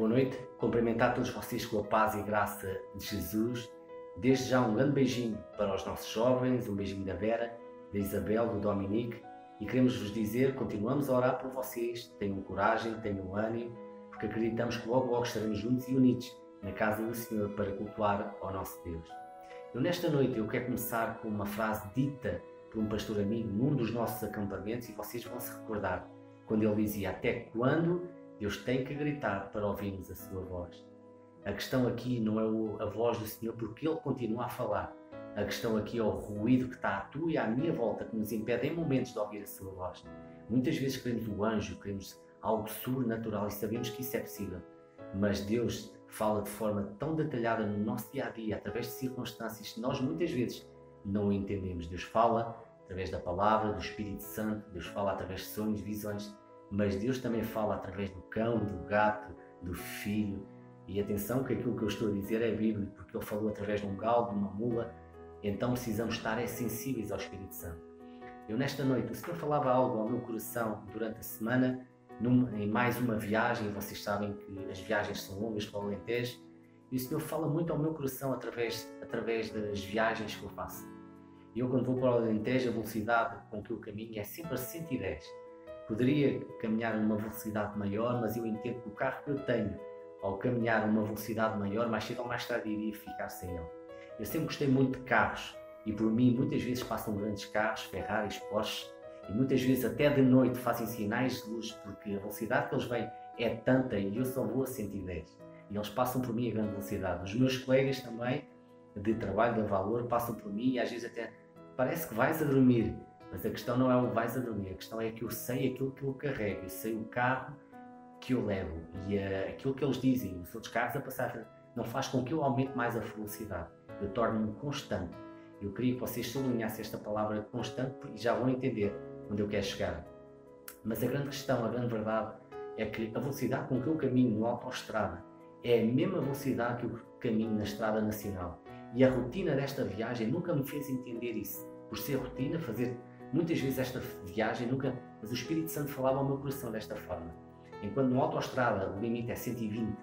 Boa noite, cumprimentar todos vocês com a paz e graça de Jesus. Desde já um grande beijinho para os nossos jovens, um beijinho da Vera, da Isabel, do Dominique, e queremos vos dizer, continuamos a orar por vocês, tenham coragem, tenham ânimo, porque acreditamos que logo estaremos juntos e unidos na casa do Senhor para cultuar ao nosso Deus. Nesta noite eu quero começar com uma frase dita por um pastor amigo num dos nossos acampamentos, e vocês vão se recordar quando ele dizia: até quando Deus tem que gritar para ouvirmos a sua voz. A questão aqui não é a voz do Senhor, porque Ele continua a falar. A questão aqui é o ruído que está à tua e à minha volta, que nos impede em momentos de ouvir a sua voz. Muitas vezes queremos o anjo, queremos algo sobrenatural e sabemos que isso é possível. Mas Deus fala de forma tão detalhada no nosso dia-a-dia, através de circunstâncias que nós muitas vezes não entendemos. Deus fala através da palavra, do Espírito Santo, Deus fala através de sonhos, visões, mas Deus também fala através do cão, do gato, do filho. E atenção que aquilo que eu estou a dizer é bíblico, porque Ele falou através de um galo, de uma mula, então precisamos estar sensíveis ao Espírito Santo. Nesta noite, o Senhor falava algo ao meu coração durante a semana, em mais uma viagem. Vocês sabem que as viagens são longas para o Alentejo, e o Senhor fala muito ao meu coração através das viagens que eu faço. Eu, quando vou para o Alentejo, a velocidade com que eu caminho é sempre a 110. Poderia caminhar a uma velocidade maior, mas eu entendo que o carro que eu tenho, ao caminhar a uma velocidade maior, mais cedo ou mais tarde iria ficar sem ele. Eu sempre gostei muito de carros, e por mim muitas vezes passam grandes carros, Ferraris, Porsche, e muitas vezes até de noite fazem sinais de luz, porque a velocidade que eles vêm é tanta e eu só vou a 110. E eles passam por mim a grande velocidade. Os meus colegas também, de trabalho, de valor, passam por mim e às vezes até parece que vais a dormir. Mas a questão não é o vais a dormir, a questão é que eu sei aquilo que eu carrego, eu sei o carro que eu levo, e aquilo que eles dizem, os outros carros a passar, não faz com que eu aumente mais a velocidade, eu torno-me constante. Eu queria que vocês sublinhassem esta palavra constante e já vão entender onde eu quero chegar. Mas a grande questão, a grande verdade é que a velocidade com que eu caminho na autoestrada é a mesma velocidade que eu caminho na estrada nacional, e a rotina desta viagem nunca me fez entender isso, por ser rotina, fazer muitas vezes esta viagem, mas o Espírito Santo falava ao meu coração desta forma. Enquanto na autoestrada o limite é 120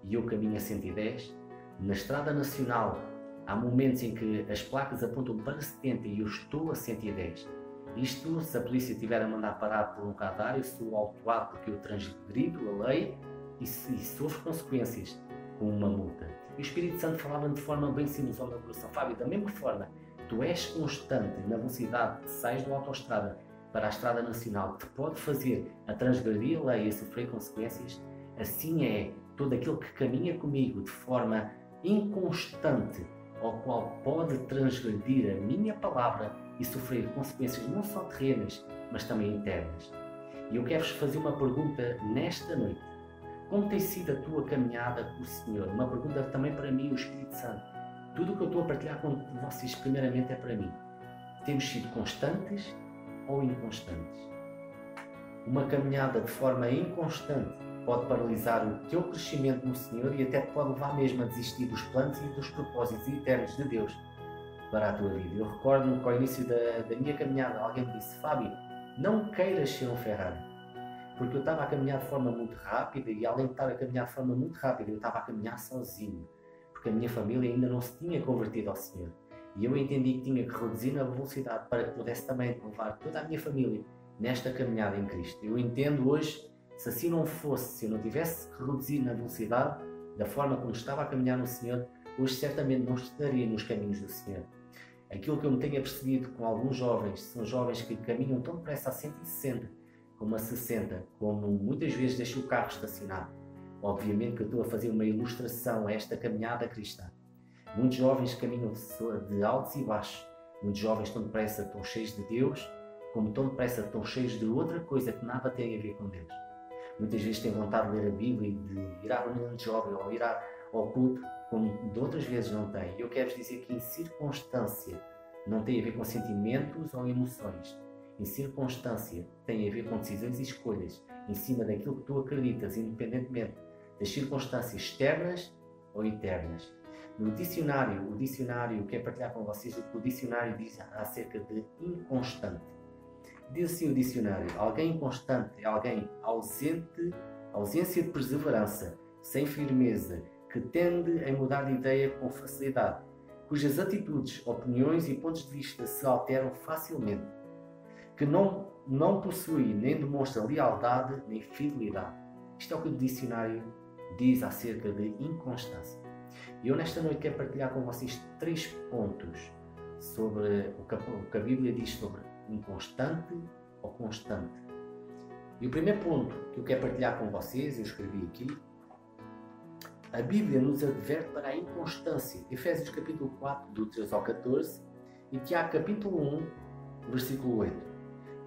e eu caminho a 110, na estrada nacional há momentos em que as placas apontam para 70 e eu estou a 110. Isto, se a polícia estiver a mandar parar por um radar, eu sou autuado porque eu transgrido a lei e sofro consequências com uma multa. E o Espírito Santo falava de forma bem simples ao meu coração: Fábio, da mesma forma, tu és constante na velocidade que sais da autoestrada para a estrada nacional, que te pode fazer a transgredir a lei e a sofrer consequências, assim é todo aquele que caminha comigo de forma inconstante, ao qual pode transgredir a minha palavra e sofrer consequências não só terrenas, mas também eternas. E eu quero-vos fazer uma pergunta nesta noite: como tem sido a tua caminhada com o Senhor? Uma pergunta também para mim, o Espírito Santo. Tudo o que eu estou a partilhar com vocês primeiramente é para mim. Temos sido constantes ou inconstantes? Uma caminhada de forma inconstante pode paralisar o teu crescimento no Senhor e até te pode levar mesmo a desistir dos planos e dos propósitos eternos de Deus para a tua vida. Eu recordo-me que ao início da minha caminhada alguém me disse: Fábio, não queiras ser um Ferrari. Porque eu estava a caminhar de forma muito rápida, e além de estar a caminhar de forma muito rápida, eu estava a caminhar sozinho, porque a minha família ainda não se tinha convertido ao Senhor. E eu entendi que tinha que reduzir na velocidade para que pudesse também levar toda a minha família nesta caminhada em Cristo. Eu entendo hoje, se assim não fosse, se eu não tivesse que reduzir na velocidade da forma como estava a caminhar no Senhor, hoje certamente não estaria nos caminhos do Senhor. Aquilo que eu me tenho apercebido com alguns jovens, são jovens que caminham tão depressa a 160 como a 60, como muitas vezes deixam o carro estacionado. Obviamente que eu estou a fazer uma ilustração a esta caminhada cristã. Muitos jovens caminham de altos e baixos. Muitos jovens estão depressa, estão cheios de Deus, como tão depressa estão cheios de outra coisa que nada tem a ver com Deus. Muitas vezes têm vontade de ler a Bíblia e de ir à reunião de jovem ou ir ao culto, como de outras vezes não têm. Eu quero dizer que incircunstância não tem a ver com sentimentos ou emoções. Incircunstância tem a ver com decisões e escolhas em cima daquilo que tu acreditas, independentemente das circunstâncias externas ou internas. No dicionário, o dicionário quer partilhar com vocês o que o dicionário diz acerca de inconstante. Diz assim o dicionário: alguém inconstante é alguém ausente, ausência de perseverança, sem firmeza, que tende a mudar de ideia com facilidade, cujas atitudes, opiniões e pontos de vista se alteram facilmente, que não possui nem demonstra lealdade nem fidelidade. Isto é o que o dicionário diz acerca de inconstância. E eu nesta noite quero partilhar com vocês 3 pontos sobre o que a Bíblia diz sobre inconstante ou constante. E o primeiro ponto que eu quero partilhar com vocês, eu escrevi aqui, a Bíblia nos adverte para a inconstância. Efésios capítulo 4, do 13 ao 14, e Tiago capítulo 1, versículo 8.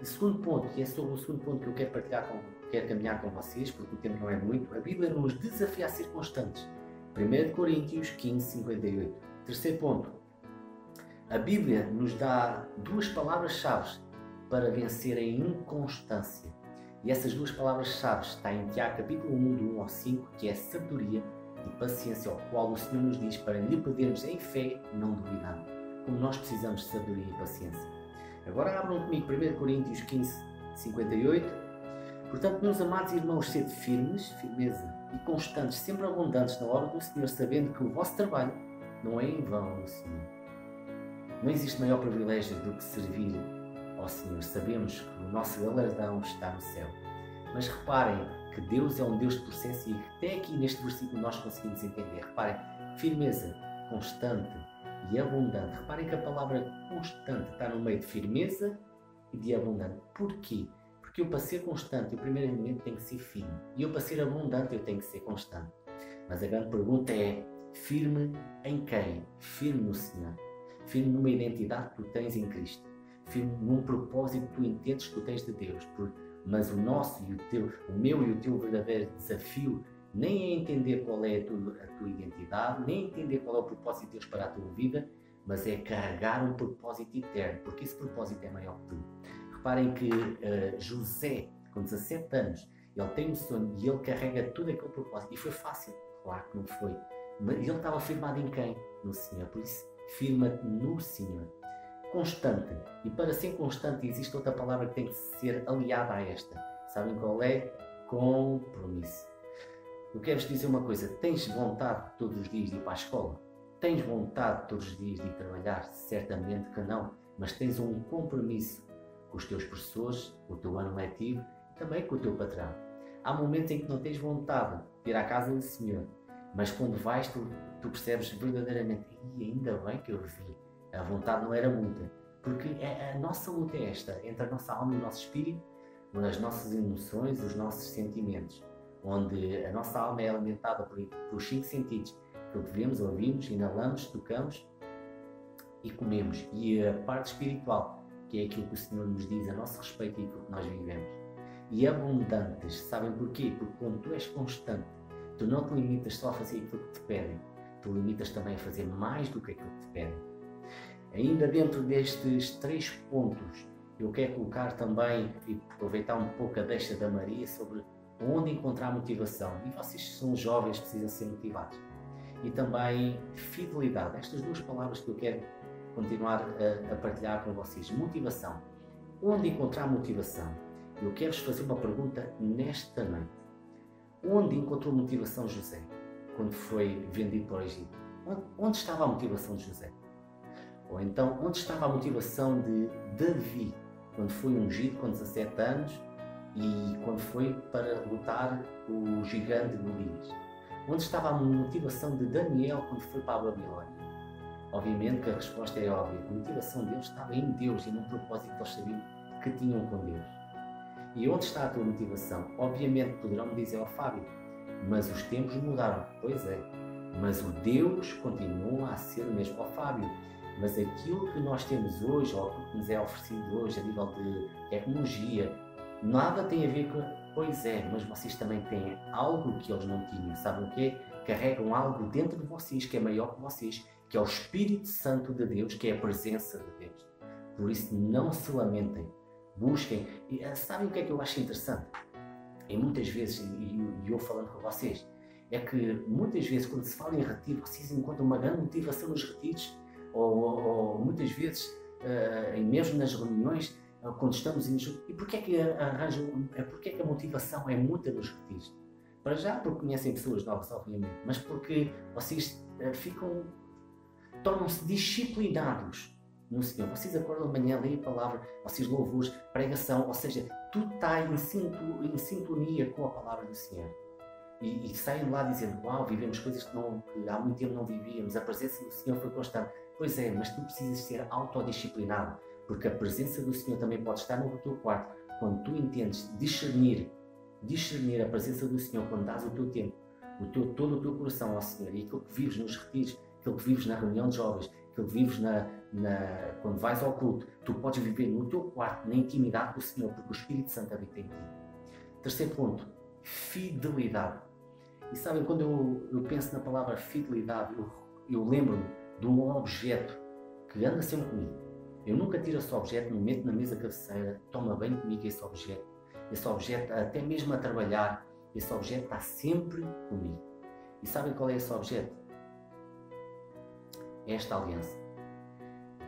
O segundo ponto, e é sobre o segundo ponto que eu quero quero caminhar com vocês, porque o tempo não é muito, a Bíblia nos desafia a ser constantes. 1 Coríntios 15, 58. Terceiro ponto, a Bíblia nos dá 2 palavras-chave para vencer a inconstância. E essas 2 palavras-chave estão em Tiago capítulo 1, do 1 ao 5, que é sabedoria e paciência, ao qual o Senhor nos diz para lhe pedirmos em fé, não duvidando. Como nós precisamos de sabedoria e paciência. Agora abram comigo 1 Coríntios 15, 58. Portanto, meus amados irmãos, sede firmes, firmeza, e constantes, sempre abundantes na obra do Senhor, sabendo que o vosso trabalho não é em vão no Senhor. Não existe maior privilégio do que servir ao Senhor. Sabemos que o nosso galardão está no céu. Mas reparem que Deus é um Deus de processo e até aqui neste versículo nós conseguimos entender. Reparem, firmeza, constante e abundante. Reparem que a palavra constante está no meio de firmeza e de abundante. Porquê? Porque eu, para ser constante, eu primeiramente tenho que ser firme. E eu, para ser abundante, eu tenho que ser constante. Mas a grande pergunta é, firme em quem? Firme no Senhor. Firme numa identidade que tu tens em Cristo. Firme num propósito que tu entendes que tu tens de Deus. Mas o nosso e o meu e o teu verdadeiro desafio nem é entender qual é a tua identidade, nem entender qual é o propósito de Deus para a tua vida, mas é carregar um propósito eterno, porque esse propósito é maior que tu. Reparem que José, com 17 anos, ele tem um sonho e ele carrega todo aquele propósito. E foi fácil? Claro que não foi. Mas ele estava firmado em quem? No Senhor. Por isso, firma-te no Senhor. Constante. E para ser constante existe outra palavra que tem que ser aliada a esta. Sabem qual é? Compromisso. Eu quero-vos dizer uma coisa. Tens vontade todos os dias de ir para a escola? Tens vontade todos os dias de ir trabalhar? Certamente que não. Mas tens um compromisso com os teus professores, com o teu ano letivo e também com o teu patrão. Há momentos em que não tens vontade de ir à casa do Senhor. Mas quando vais, tu percebes verdadeiramente, e ainda bem que eu vi. A vontade não era muita, porque a nossa luta é esta, entre a nossa alma e o nosso espírito, as nossas emoções, os nossos sentimentos, onde a nossa alma é alimentada por 5 sentidos, que vemos, ouvimos, inalamos, tocamos e comemos, e a parte espiritual, que é aquilo que o Senhor nos diz a nosso respeito e aquilo que nós vivemos. E abundantes, sabem porquê? Porque quando tu és constante, tu não te limitas só a fazer aquilo que te pedem, tu limitas também a fazer mais do que aquilo que te pedem. Ainda dentro destes 3 pontos, eu quero colocar também e aproveitar um pouco a deixa da Maria sobre onde encontrar motivação. E vocês que são jovens precisam ser motivados. E também fidelidade. Estas 2 palavras que eu quero continuar a partilhar com vocês. Motivação. Onde encontrar motivação? Eu quero-vos fazer uma pergunta nesta noite. Onde encontrou motivação José quando foi vendido para o Egito? Onde estava a motivação de José? Ou então, onde estava a motivação de Davi, quando foi ungido com 17 anos e quando foi para lutar o gigante Golias? Onde estava a motivação de Daniel quando foi para a Babilónia? Obviamente que a resposta é óbvia. A motivação deles estava em Deus e num propósito que eles sabiam que tinham com Deus. E onde está a tua motivação? Obviamente poderão me dizer, Fábio, mas os tempos mudaram. Pois é, mas o Deus continua a ser o mesmo. Fábio, mas aquilo que nós temos hoje, ou aquilo que nos é oferecido hoje a nível de tecnologia, nada tem a ver com... Pois é, mas vocês também têm algo que eles não tinham. Sabem o quê? Carregam algo dentro de vocês que é maior que vocês, que é o Espírito Santo de Deus, que é a presença de Deus. Por isso, não se lamentem. Busquem. E sabem o que é que eu acho interessante? E muitas vezes, e eu falando com vocês, é que muitas vezes quando se fala em retiro, vocês encontram uma grande motivação nos retiros, ou muitas vezes, mesmo nas reuniões, quando estamos em... E porquê é que a motivação é muita nos retiros? Para já porque conhecem pessoas novas, obviamente, mas porque vocês tornam-se disciplinados no Senhor. Vocês acordam de manhã, leem a palavra, vocês louvam-os, pregação, ou seja, tudo está em sintonia com a palavra do Senhor. E saem de lá dizendo, uau, vivemos coisas que há muito tempo não vivíamos, a presença do Senhor foi constante. Pois é, mas tu precisas ser autodisciplinado, porque a presença do Senhor também pode estar no teu quarto, quando tu entendes discernir a presença do Senhor, quando dás o teu tempo, todo o teu coração ao Senhor, e aquilo que vives nos retiros, aquilo que vives na reunião de jovens, aquilo que vives quando vais ao culto, tu podes viver no teu quarto, na intimidade com o Senhor, porque o Espírito Santo habita em ti. Terceiro ponto, fidelidade. E sabem, quando eu penso na palavra fidelidade, eu lembro-me de um objeto que anda sempre comigo. Eu nunca tiro esse objeto, me meto na mesa cabeceira, toma bem comigo esse objeto. Esse objeto, até mesmo a trabalhar, esse objeto está sempre comigo. E sabem qual é esse objeto? É esta aliança.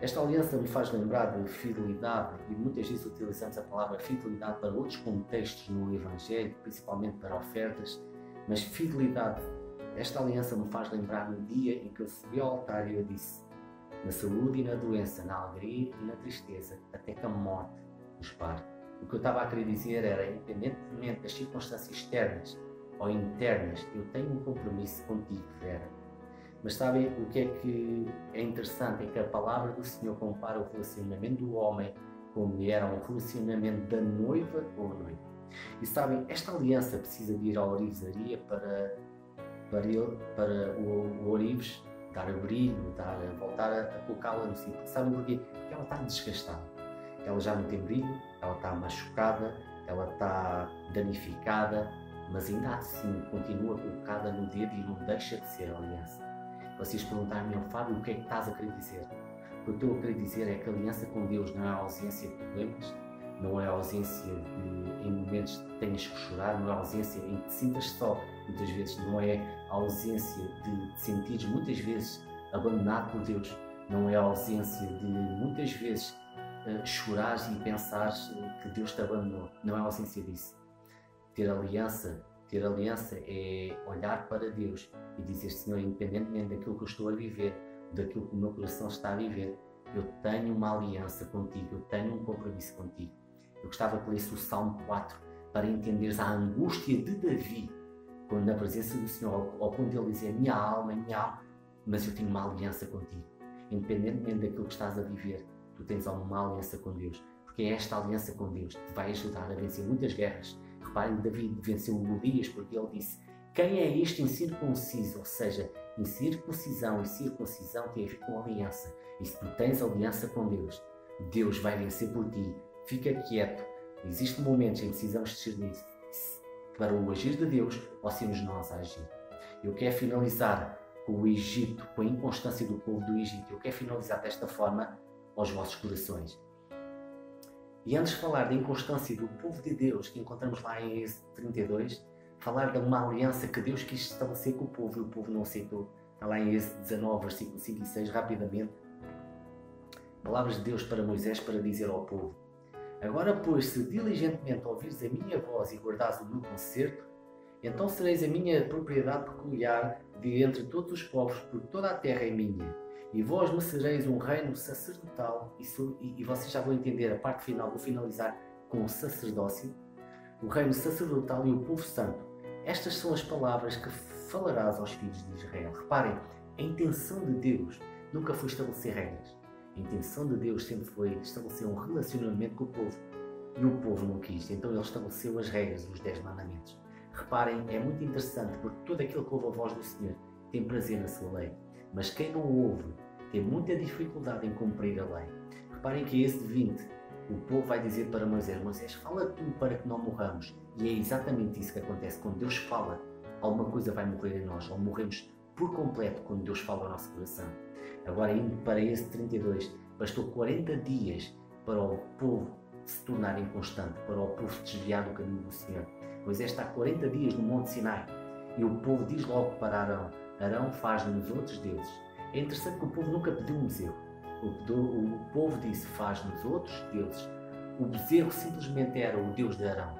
Esta aliança me faz lembrar de fidelidade, e muitas vezes utilizamos a palavra fidelidade para outros contextos no Evangelho, principalmente para ofertas, mas fidelidade, esta aliança me faz lembrar no dia em que eu subi ao altar e eu disse, na saúde e na doença, na alegria e na tristeza, até que a morte nos pare. O que eu estava a querer dizer era, independentemente das circunstâncias externas ou internas, eu tenho um compromisso contigo, Vera. Mas sabem o que é interessante? É que a palavra do Senhor compara o relacionamento do homem com a mulher a um relacionamento da noiva com o noivo. E sabem, esta aliança precisa de ir à orivesaria para o orives dar a brilho, voltar a colocá-la no sítio. Sabem porquê? Porque ela está desgastada. Ela já não tem brilho, ela está machucada, ela está danificada, mas ainda assim continua colocada no dedo e não deixa de ser a aliança. Vocês perguntarem ao Fábio, o que é que estás a querer dizer? O que eu estou a querer dizer é que a aliança com Deus não é a ausência de problemas, não é a ausência de, em momentos que tenhas que chorar, não é a ausência em que te sintas só, muitas vezes, não é a ausência de te sentires muitas vezes abandonado por Deus, não é a ausência de muitas vezes chorares e pensares que Deus te abandonou, não é a ausência disso. Ter aliança é olhar para Deus e dizer, Senhor, independentemente daquilo que eu estou a viver, daquilo que o meu coração está a viver, eu tenho uma aliança contigo, eu tenho um compromisso contigo. Eu gostava que lesse o Salmo 4 para entenderes a angústia de Davi, quando na presença do Senhor, ao ponto de ele dizer, minha alma, mas eu tenho uma aliança contigo. Independentemente daquilo que estás a viver, tu tens uma aliança com Deus, porque é esta aliança com Deus que te vai ajudar a vencer muitas guerras. Reparem, Davi venceu Golias porque ele disse, quem é este incircunciso? Ou seja, incircuncisão e circuncisão tem a ver com aliança. E se tu tens aliança com Deus, Deus vai vencer por ti. Fica quieto. Existem momentos em que precisamos discernir para o agir de Deus ou sermos nós a agir. Eu quero finalizar com o Egito, com a inconstância do povo do Egito. Eu quero finalizar desta forma aos vossos corações. E antes de falar da inconstância do povo de Deus, que encontramos lá em Êxodo 32, falar de uma aliança que Deus quis estabelecer com o povo e o povo não aceitou. Está lá em Êxodo 19, versículo 5 e 6, rapidamente. Palavras de Deus para Moisés para dizer ao povo, agora, pois, se diligentemente ouvires a minha voz e guardares o meu concerto, então sereis a minha propriedade peculiar de entre todos os povos, porque toda a terra é minha. E vós me sereis um reino sacerdotal, e vocês já vão entender a parte final, vou finalizar com o sacerdócio, o reino sacerdotal e o povo santo. Estas são as palavras que falarás aos filhos de Israel. Reparem, a intenção de Deus nunca foi estabelecer regras. A intenção de Deus sempre foi estabelecer um relacionamento com o povo. E o povo não quis, então ele estabeleceu as regras, os 10 mandamentos. Reparem, é muito interessante, porque todo aquele que ouve a voz do Senhor tem prazer na sua lei. Mas quem não ouve tem muita dificuldade em cumprir a lei. Reparem que esse 20, o povo vai dizer para Moisés, Moisés, fala tu para que não morramos. E é exatamente isso que acontece. Quando Deus fala, alguma coisa vai morrer em nós, ou morremos por completo quando Deus fala ao nosso coração. Agora, indo para esse 32, bastou 40 dias para o povo se tornar inconstante, para o povo desviar do caminho do Senhor. Moisés está 40 dias no Monte Sinai e o povo diz logo para Arão, Arão faz-nos outros deuses. É interessante que o povo nunca pediu um bezerro. O povo disse, faz-nos outros deuses. O bezerro simplesmente era o Deus de Arão.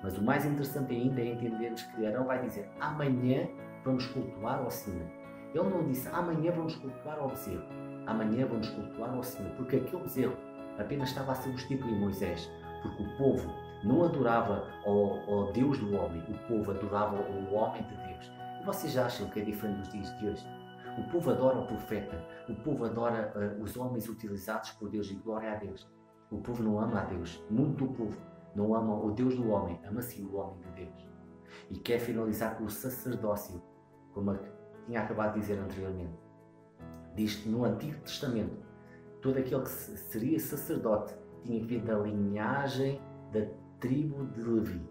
Mas o mais interessante ainda é entendermos que Arão vai dizer: amanhã vamos cultuar ao Senhor. Ele não disse: amanhã vamos cultuar ao bezerro. Amanhã vamos cultuar ao Senhor. Porque aquele bezerro apenas estava a ser um estímulo em Moisés. Porque o povo não adorava ao Deus do homem. O povo adorava o homem de Deus. E vocês acham que é diferente dos dias de hoje? O povo adora o profeta. O povo adora os homens utilizados por Deus e glória a Deus. O povo não ama a Deus. Muito do povo não ama o Deus do homem. Ama sim o homem de Deus. E quer finalizar com o sacerdócio, como tinha acabado de dizer anteriormente. Diz que no Antigo Testamento, todo aquele que seria sacerdote tinha que vir da linhagem da tribo de Levi,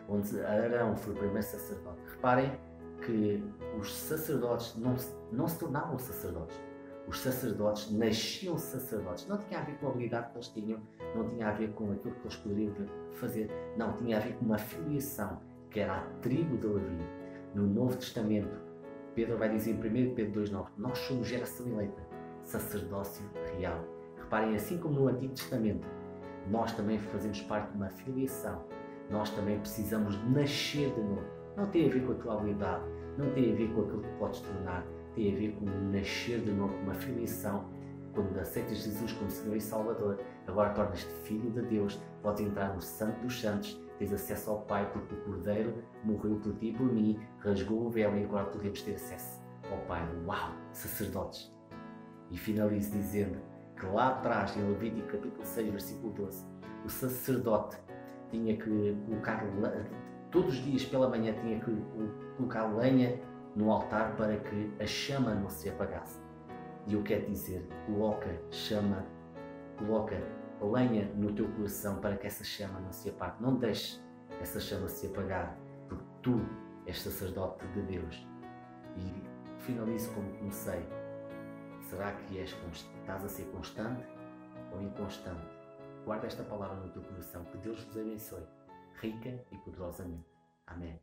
onde Arão foi o primeiro sacerdote. Reparem que os sacerdotes não se tornavam sacerdotes. Os sacerdotes nasciam sacerdotes. Não tinha a ver com a habilidade que eles tinham, não tinha a ver com aquilo que eles poderiam fazer. Não, tinha a ver com uma filiação, que era a tribo de Levi. No Novo Testamento, Pedro vai dizer em 1 Pedro 2,9: nós somos geração eleita, sacerdócio real. Reparem, assim como no Antigo Testamento, nós também fazemos parte de uma filiação. Nós também precisamos nascer de novo. Não tem a ver com a tua habilidade, não tem a ver com aquilo que podes tornar, tem a ver com nascer de novo, uma filiação. Quando aceitas Jesus como Senhor e Salvador, agora tornas-te filho de Deus, podes entrar no Santo dos Santos, tens acesso ao Pai, porque o Cordeiro morreu por ti e por mim, rasgou o véu e agora podemos ter acesso ao Pai. Uau! Sacerdotes! E finalizo dizendo que lá atrás, em Levítico capítulo 6, versículo 12, o sacerdote tinha que colocar, todos os dias pela manhã, tinha que colocar lenha no altar para que a chama não se apagasse. E eu quero dizer, coloca lenha no teu coração para que essa chama não se apague. Não deixes essa chama se apagar, porque tu és sacerdote de Deus. E finalizo como comecei. Será que estás a ser constante ou inconstante? Guarda esta palavra no teu coração. Que Deus vos abençoe, rica e poderosamente. Amém.